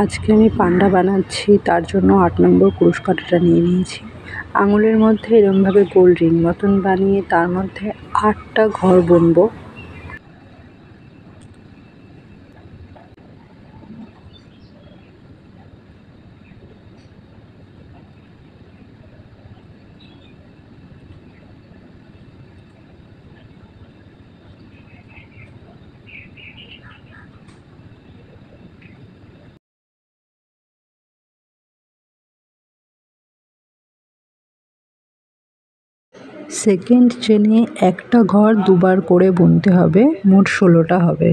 আজকে আমি পান্ডা বানাচ্ছি, তার জন্য ৮ নম্বর কুরুশ কাঁটাটা নিয়ে নিয়েছি। আঙুলের মধ্যে এরমভাবে গোল রিং মতন বানিয়ে তার মধ্যে ৮টা ঘর বুনবো। সেকেন্ড চেনে একটা ঘর দুবার করে বুনতে হবে, মোট ১৬টা হবে।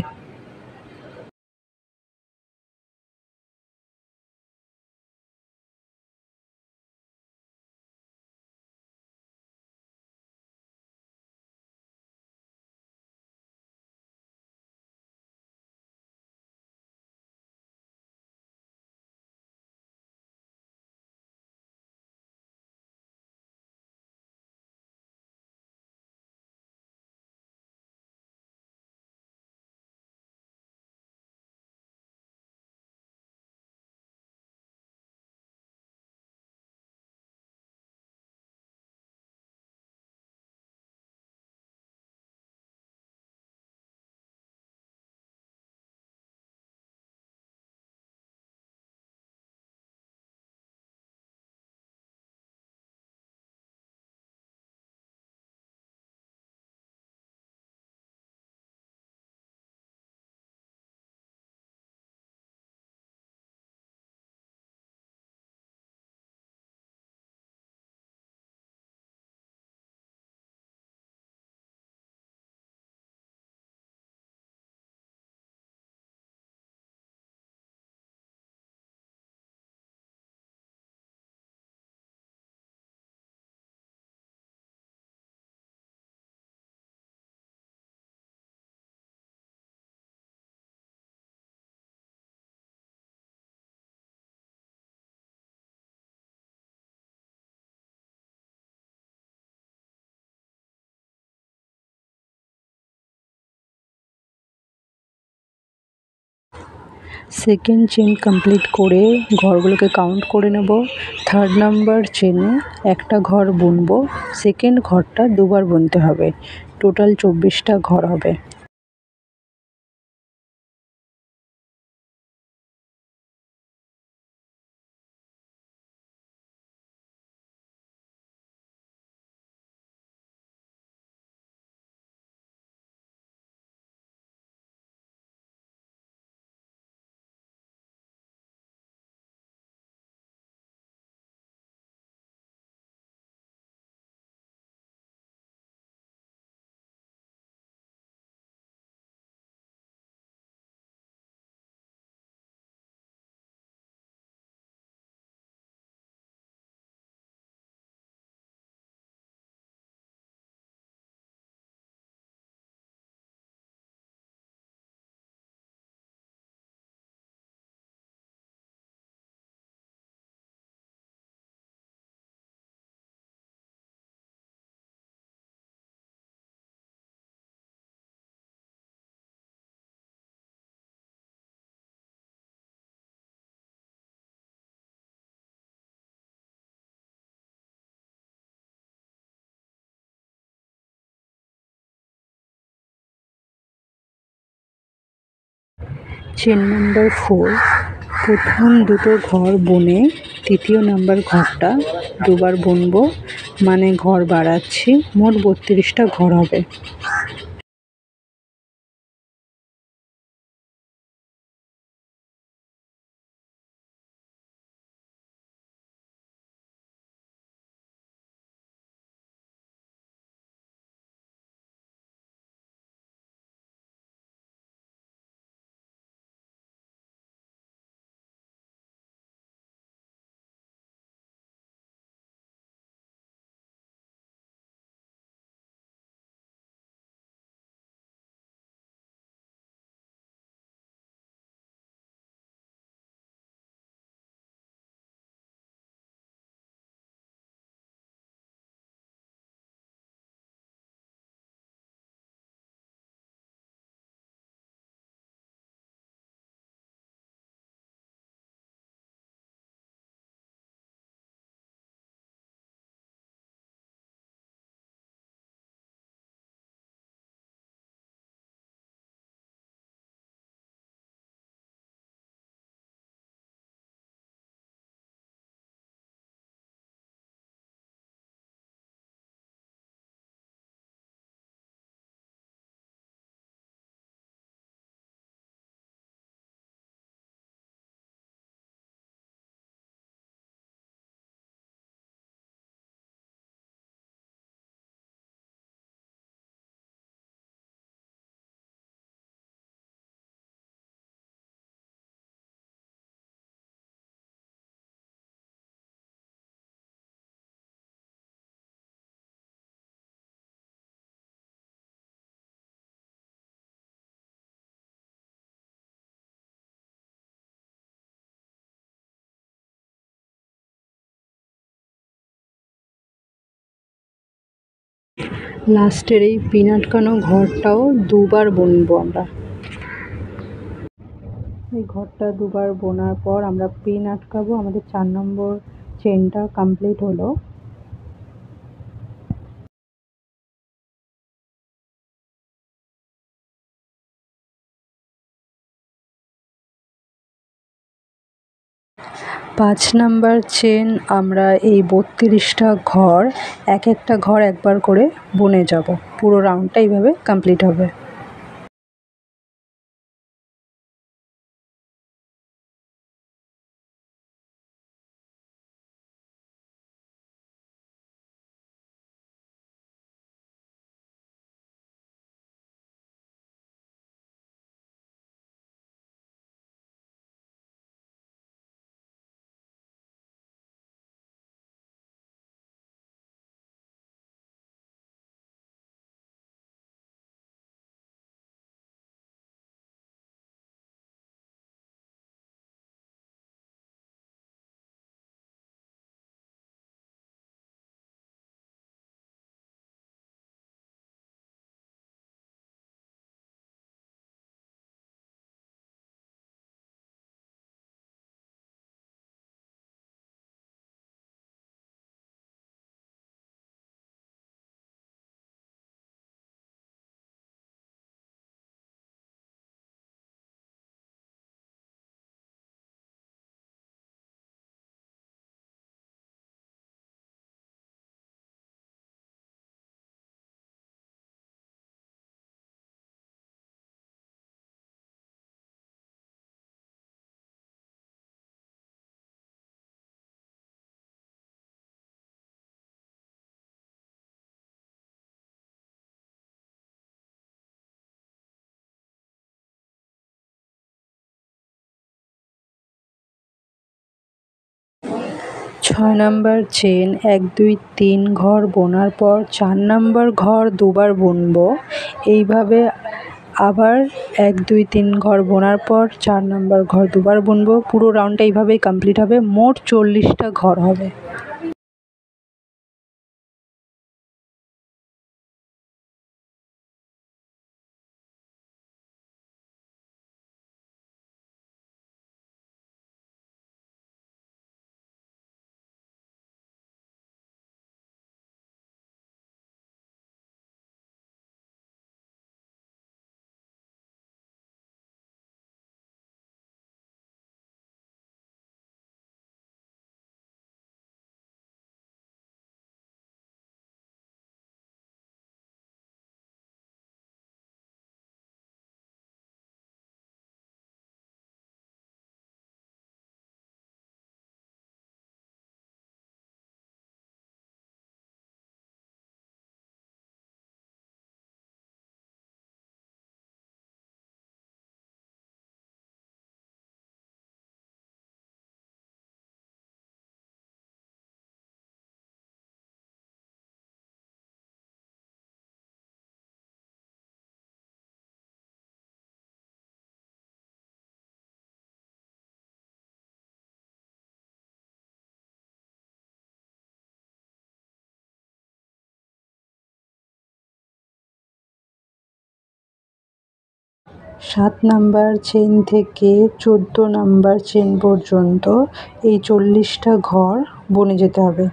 সেকেন্ড চেন কমপ্লিট করে ঘরগুলোকে কাউন্ট করে নেব। থার্ড নাম্বার চেনে একটা ঘর বুনবো, সেকেন্ড ঘরটা দুবার বুনতে হবে, টোটাল ২৪টা ঘর হবে। চেন নাম্বার 4, প্রথম দুটো ঘর বুনে তৃতীয় নাম্বার ঘরটা দুবার বুনবো, মানে ঘর বাড়াচ্ছি, মোট ৩২টা ঘর হবে। লাস্টের এই পিন আটকানো ঘরটাও দুবার বুনবো আমরা। এই ঘরটা দুবার বোনার পর আমরা পিন আটকাবো। আমাদের 4 নম্বর চেনটা কমপ্লিট হলো। পাঁচ নাম্বার চেন আমরা এই 32টা ঘর এক একটা ঘর একবার করে বুনে যাব। পুরো রাউন্ডটা এইভাবে কমপ্লিট হবে। ছয় নাম্বার চেন 1 2 3 ঘর বোনার পর 4 নাম্বার ঘর দুবার বুনবো। এইভাবে আবার 1 2 3 ঘর বোনার পর 4 নাম্বার ঘর দুবার বুনবো। পুরো রাউন্ডটা এইভাবেই কমপ্লিট হবে। মোট 40টা ঘর হবে। সাত নাম্বার চেন থেকে 14 নাম্বার চেন পর্যন্ত এই 40টা ঘর বুনে যেতে হবে।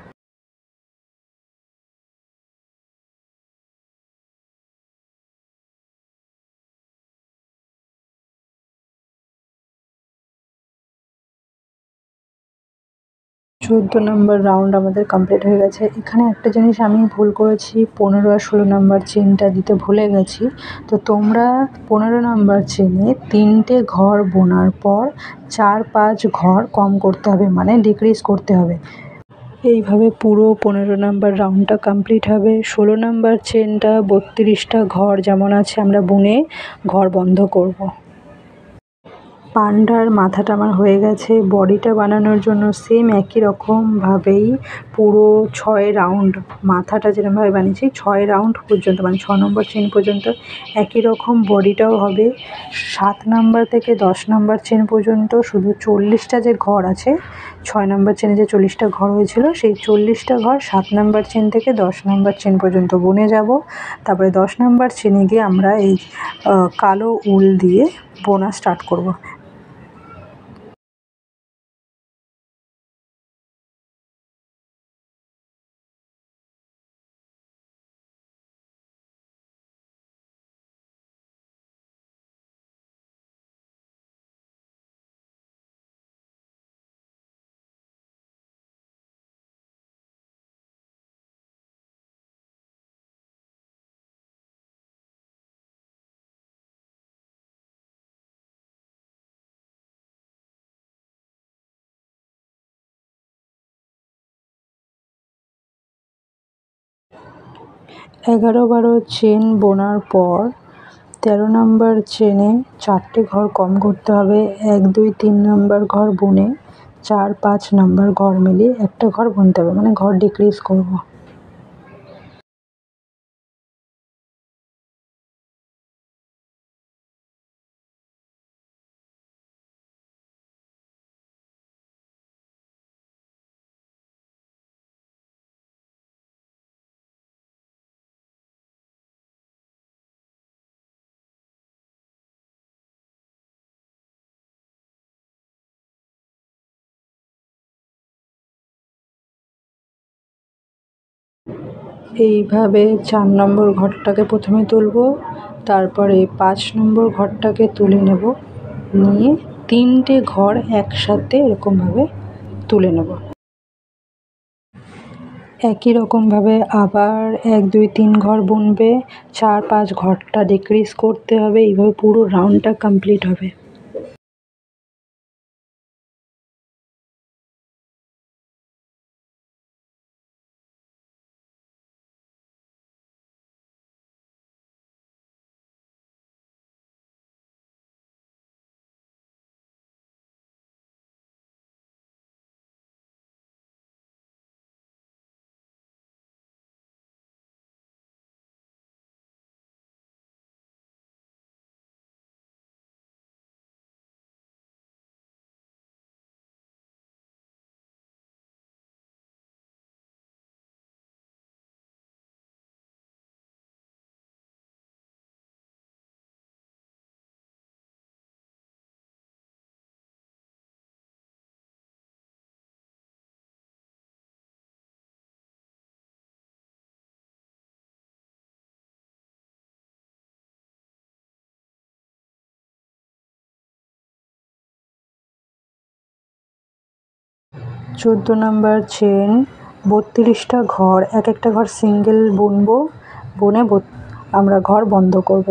14 নাম্বার রাউন্ড আমাদের কমপ্লিট হয়ে গেছে। এখানে একটা জিনিস আমি ভুল করেছি, 15 আর 16 নাম্বার চেনটা দিতে ভুলে গেছি। তো তোমরা 15 নাম্বার চেনে 3টে ঘর বোনার পর 4-5 ঘর কম করতে হবে, মানে ডিক্রিজ করতে হবে। এইভাবে পুরো 15 নাম্বার রাউন্ডটা কমপ্লিট হবে। 16 নাম্বার চেনটা 32টা ঘর যেমন আছে আমরা বুনে ঘর বন্ধ করব। পান্ডার মাথাটা আমার হয়ে গেছে। বডিটা বানানোর জন্য সেম একই রকমভাবেই পুরো 6 রাউন্ড, মাথাটা যেরকমভাবে বানিয়েছি 6 রাউন্ড পর্যন্ত, মানে 6 নম্বর চেন পর্যন্ত একই রকম বডিটাও হবে। 7 নাম্বার থেকে 10 নাম্বার চেন পর্যন্ত শুধু 40টা যে ঘর আছে, 6 নাম্বার চেনে যে 40টা ঘর হয়েছিল, সেই 40টা ঘর 7 নাম্বার চেন থেকে 10 নাম্বার চেন পর্যন্ত বুনে যাব। তারপরে 10 নাম্বার চেনে গিয়ে আমরা এই কালো উল দিয়ে বোনা স্টার্ট করব। 11-12 চেন বোনার পর 13 নাম্বার চেনে 4টে ঘর কম করতে হবে। 1, 2, 3 নাম্বার ঘর বুনে 4, 5 নাম্বার ঘর মিলিয়ে একটা ঘর বুনতে হবে, মানে ঘর ডিক্রিজ করব। এইভাবে 4 নম্বর ঘরটাকে প্রথমে তুলব, তারপরে 5 নম্বর ঘরটাকে তুলে নেব, নিয়ে 3টে ঘর একসাথে এরকমভাবে তুলে নেব। একই রকমভাবে আবার 1, 2, 3 ঘর বুনবে, 4, 5 ঘরটা ডিক্রিজ করতে হবে। এইভাবে পুরো রাউন্ডটা কমপ্লিট হবে। চোদ্দ নাম্বার চেন 32টা ঘর, এক একটা ঘর সিঙ্গেল বুনবো, বুনে আমরা ঘর বন্ধ করব।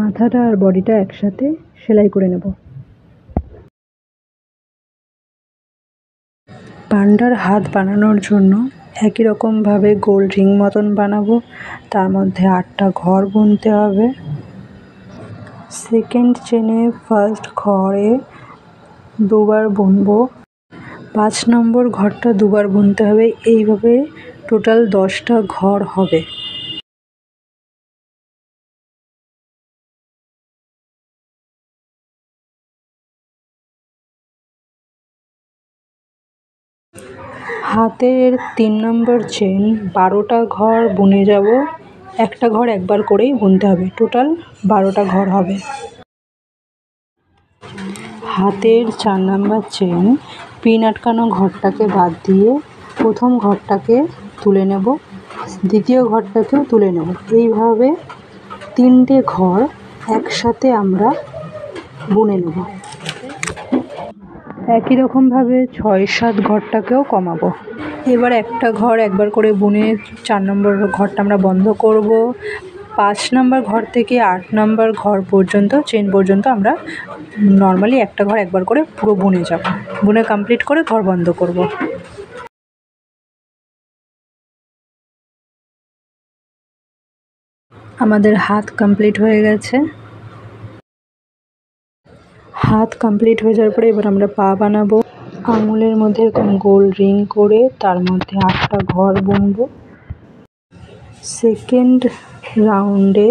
মাথাটা আর বডিটা একসাথে সেলাই করে নেব। পান্ডার হাত বানানোর জন্য একই রকমভাবে গোল রিং মতন বানাবো, তার মধ্যে 8টা ঘর বুনতে হবে। সেকেন্ড চেনে ফার্স্ট ঘরে দুবার বুনবো, 5 নম্বর ঘরটা দুবার বুনতে হবে। এইভাবে টোটাল 10টা ঘর হবে। হাতের 3 নম্বর চেন 12টা ঘর বুনে যাব, একটা ঘর একবার করেই বুনতে হবে। টোটাল 12টা ঘর হবে। হাতের 4 নাম্বার চেন পিন আটকানো ঘরটাকে বাদ দিয়ে প্রথম ঘরটাকে তুলে নেব, দ্বিতীয় ঘরটাকেও তুলে নেব। এইভাবে 3টে ঘর একসাথে আমরা বুনে নেব। একই রকমভাবে 6-7 ঘরটাকেও কমাবো। এবার একটা ঘর একবার করে বুনে 4 নম্বর ঘরটা আমরা বন্ধ করব। 5 নাম্বার ঘর থেকে 8 নাম্বার ঘর পর্যন্ত চেন পর্যন্ত আমরা নর্মালি একটা ঘর একবার করে পুরো বুনে যাব। বুনে কমপ্লিট করে ঘর বন্ধ করব। আমাদের হাত কমপ্লিট হয়ে গেছে। হাত কমপ্লিট হয়ে যাওয়ার পরে এবার আমরা পা বানাবো। আঙুলের মধ্যে এরকম গোল রিং করে তার মধ্যে 8টা ঘর বুনবো। সেকেন্ড রাউন্ডে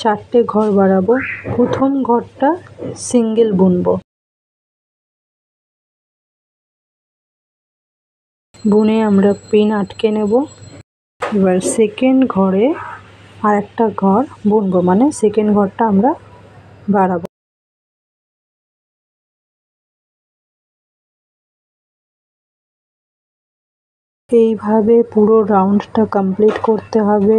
4টে ঘর বাড়াবো। প্রথম ঘরটা সিঙ্গেল বুনবো। বুনে আমরা পিন আটকে নেব। এবার সেকেন্ড ঘরে আর একটা ঘর বুনবো, মানে সেকেন্ড ঘরটা আমরা বাড়াবো। এইভাবে পুরো রাউন্ডটা কমপ্লিট করতে হবে।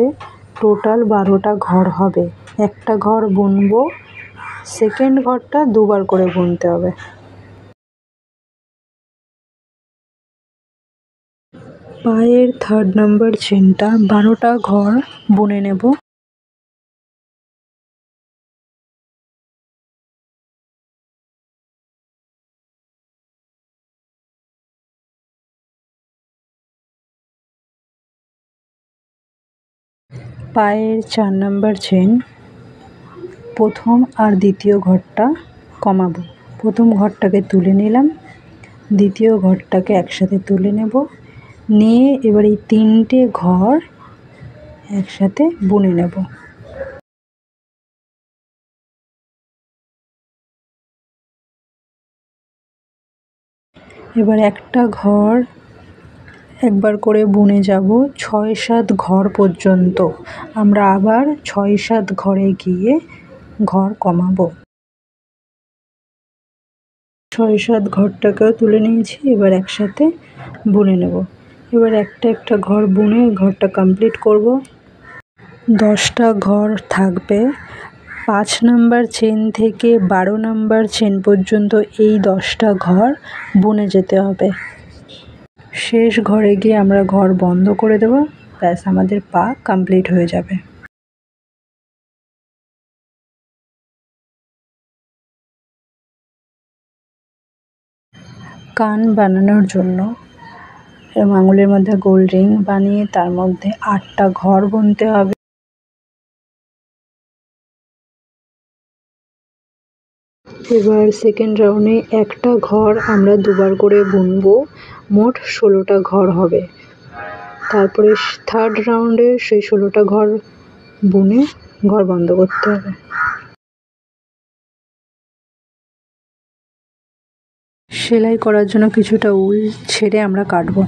টোটাল 12টা ঘর হবে। একটা ঘর বুনবো, সেকেন্ড ঘরটা দুবার করে বুনতে হবে। পায়ের 3rd নাম্বার চেনটা 12টা ঘর বুনে নেব। পায়ের 4 নাম্বার চেন প্রথম আর দ্বিতীয় ঘরটা কমাবো। প্রথম ঘরটাকে তুলে নিলাম, দ্বিতীয় ঘরটাকে একসাথে তুলে নেব। নিয়ে এবার এই 3টে ঘর একসাথে বুনে নেব। এবার একটা ঘর একবার করে বুনে যাব 6-7 ঘর পর্যন্ত। আমরা আবার 6-7 ঘরে গিয়ে ঘর কমাবো। 6-7 ঘরটাকেও তুলে নিয়েছি। এবার একসাথে বুনে নেব। এবার একটা একটা ঘর বুনে ঘরটা কমপ্লিট করব। 10টা ঘর থাকবে। 5 নাম্বার চেন থেকে 12 নাম্বার চেন পর্যন্ত এই 10টা ঘর বুনে যেতে হবে। শেষ ঘরে গিয়ে আমরা ঘর বন্ধ করে দেব। ব্যাস, আমাদের পা কমপ্লিট হয়ে যাবে। কান বানানোর জন্য আঙুলের মধ্যে গোল রিং বানিয়ে তার মধ্যে 8টা ঘর বুনতে হবে। এবার সেকেন্ড রাউন্ডে একটা ঘর আমরা দুবার করে বুনবো। মোট 16টা ঘর হবে। তারপরে 3rd রাউন্ডে সেই 16টা ঘর বুনে ঘর বন্ধ করতে হবে। সেলাই করার জন্য কিছুটা উল ছেড়ে আমরা কাটবো।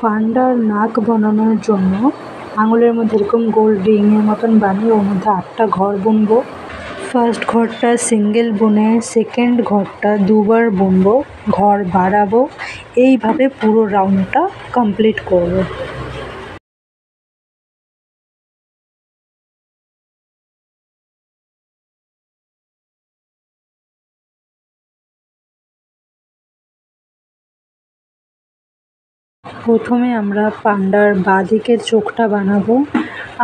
পান্ডার নাক বানানোর জন্য আঙুলের মধ্যে এরকম গোল রিংয়ের মতন বানিয়ে ওর মধ্যে 8টা ঘর বুনবো। ফার্স্ট ঘরটা সিঙ্গেল বুনে সেকেন্ড ঘরটা দুবার বুনবো, ঘর বাড়াবো। এইভাবে পুরো রাউন্ডটা কমপ্লিট করব। প্রথমে আমরা পান্ডার বাঁ দিকের চোখটা বানাবো।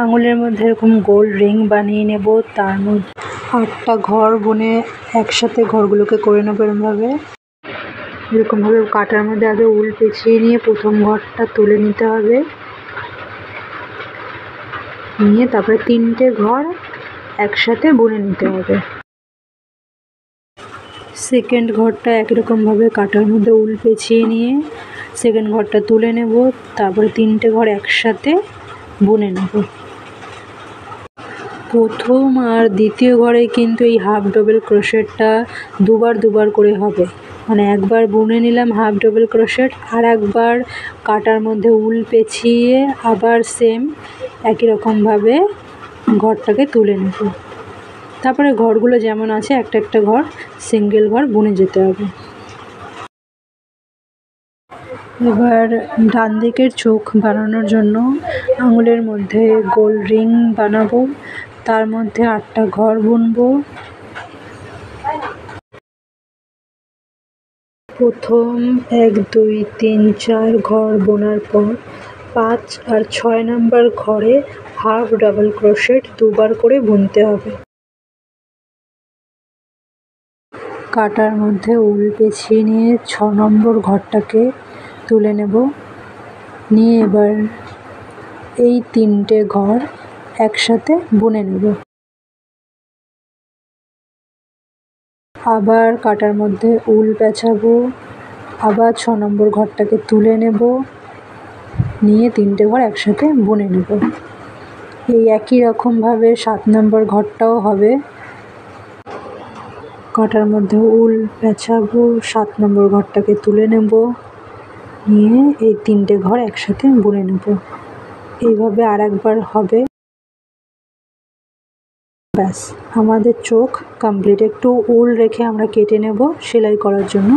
আঙুলের মধ্যে এরকম গোল রিং বানিয়ে নেব। তার মধ্যে 8টা ঘর বুনে একসাথে ঘরগুলোকে করে নেবো। এরকমভাবে কাটার মধ্যে আগে উল পেঁচিয়ে নিয়ে প্রথম ঘরটা তুলে নিতে হবে। নিয়ে তারপরে 3টে ঘর একসাথে বুনে নিতে হবে। সেকেন্ড ঘরটা একই রকমভাবে কাটার মধ্যে উল পেঁচিয়ে নিয়ে সেকেন্ড ঘরটা তুলে নেব, তারপরে 3টে ঘর একসাথে বুনে নেব। প্রথম আর দ্বিতীয় ঘরে কিন্তু এই হাফ ডবল ক্রোশেটটা দুবার করে হবে, মানে একবার বুনে নিলাম হাফ ডবল ক্রোশেট, আর একবার কাটার মধ্যে উল পেঁচিয়ে আবার সেম একই রকমভাবে ঘরটাকে তুলে নেব। তারপরে ঘরগুলো যেমন আছে একটা ঘর সিঙ্গেল ঘর বুনে যেতে হবে। এবার ডান দিকের চোখ বানানোর জন্য আঙুলের মধ্যে গোল রিং বানাবো, তার মধ্যে 8টা ঘর বুনবো। প্রথম 1 2 3 4 ঘর বোনার পর 5 আর 6 নম্বর ঘরে হাফ ডাবল ক্রোশেট দুবার করে বুনতে হবে। কাটার মধ্যে উল পেঁচিয়ে নিয়ে 6 নম্বর ঘরটাকে তুলে নেব, নিয়ে এবার এই 3টে ঘর একসাথে বুনে নেব। আবার কাটার মধ্যে উল পেঁচাবো, আবার 6 নম্বর ঘরটাকে তুলে নেব, নিয়ে 3টে ঘর একসাথে বুনে নেব। এই একই রকমভাবে 7 নম্বর ঘরটাও হবে। কাটার মধ্যে উল পেঁচাবো, 7 নম্বর ঘরটাকে তুলে নেব, নিয়ে এই 3টে ঘর একসাথে বুনে নেব। এইভাবে আর একবার হবে। ব্যাস, আমাদের চোখ কমপ্লিট। একটু উল রেখে আমরা কেটে নেব সেলাই করার জন্য।